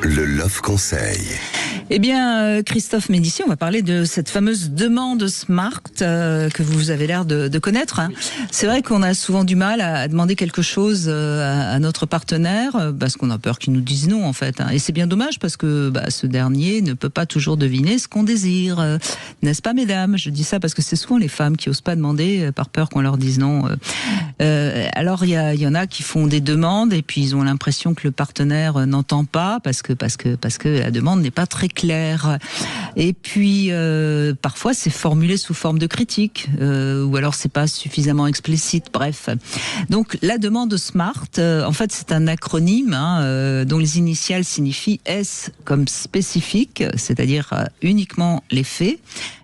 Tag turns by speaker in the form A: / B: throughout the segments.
A: Le Love Conseil.
B: Eh bien, Christophe Médicis, on va parler de cette fameuse demande SMART que vous avez l'air de connaître. C'est vrai qu'on a souvent du mal à demander quelque chose à notre partenaire parce qu'on a peur qu'il nous dise non, en fait. Et c'est bien dommage parce que ce dernier ne peut pas toujours deviner ce qu'on désire. N'est-ce pas, mesdames? Je dis ça parce que c'est souvent les femmes qui osent pas demander par peur qu'on leur dise non. Alors, il y en a qui font des demandes et puis ils ont l'impression que le partenaire n'entend pas parce que la demande n'est pas très claire. Et puis parfois c'est formulé sous forme de critique ou alors c'est pas suffisamment explicite. Bref, donc la demande SMART, en fait c'est un acronyme dont les initiales signifient S comme spécifique, c'est-à-dire uniquement les faits.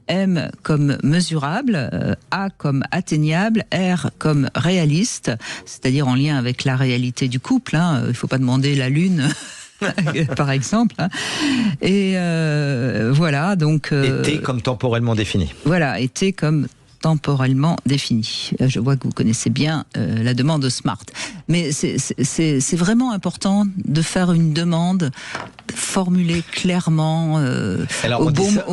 B: M comme mesurable, A comme atteignable, R comme réaliste, c'est-à-dire en lien avec la réalité du couple. Il ne faut pas demander la lune, par exemple. Et voilà, donc...
C: Et T comme temporellement défini.
B: Voilà, et T comme temporellement défini. Je vois que vous connaissez bien la demande SMART. Mais c'est vraiment important de faire une demande formulée clairement au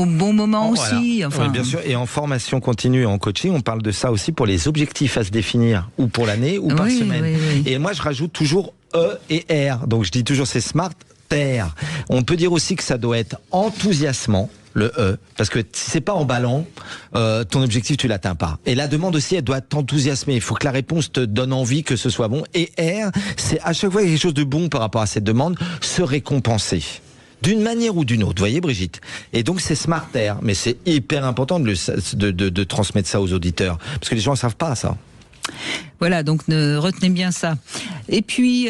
B: bon moment aussi.
C: Enfin, oui, bien sûr. Et en formation continue, en coaching, on parle de ça aussi pour les objectifs à se définir, ou pour l'année, ou par semaine. Oui. Et moi, je rajoute toujours E et R. Donc, je dis toujours c'est SMART, R. On peut dire aussi que ça doit être enthousiasmant. Le E, parce que si c'est pas emballant, ton objectif tu l'atteins pas. Et la demande aussi, elle doit t'enthousiasmer. Il faut que la réponse te donne envie que ce soit bon. Et R, c'est à chaque fois quelque chose de bon par rapport à cette demande, se récompenser. D'une manière ou d'une autre, vous voyez Brigitte. Et donc c'est Smart R, mais c'est hyper important de transmettre ça aux auditeurs, parce que les gens ne savent pas ça.
B: Voilà, donc retenez bien ça. Et puis,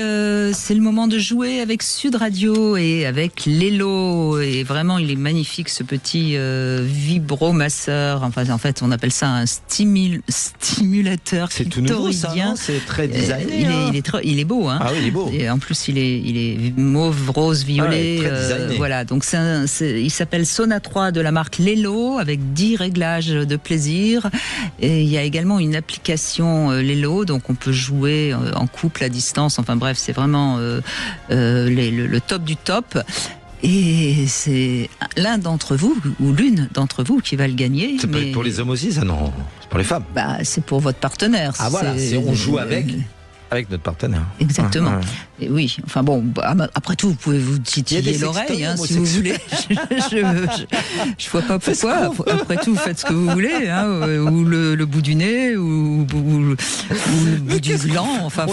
B: c'est le moment de jouer avec Sud Radio et avec Lelo. Et vraiment, il est magnifique, ce petit vibromasseur. Enfin, en fait, on appelle ça un stimulateur.
C: C'est tout nouveau, ça, non? C'est très designé.
B: Il est beau, hein.
C: Ah oui, il est beau.
B: Et en plus, il est mauve, rose, violet.
C: Ah ouais, très designé.
B: Voilà, donc il s'appelle Sona 3 de la marque Lelo, avec 10 réglages de plaisir. Et il y a également une application Lelo, donc on peut jouer en couple à distance. Enfin bref, c'est vraiment le top du top. Et c'est l'un d'entre vous ou l'une d'entre vous qui va le gagner.
C: C'est pas pour les hommes aussi, ça? Non, c'est pour les femmes.
B: C'est pour votre partenaire.
C: Ah voilà, on joue avec notre parternaire.
B: Exactement. Et oui, enfin bon, après tout, vous pouvez vous titiller l'oreille si vous voulez. Je vois pas pourquoi. Après tout, faites ce que vous voulez, ou le bout du nez, ou le bout du gland. Enfin.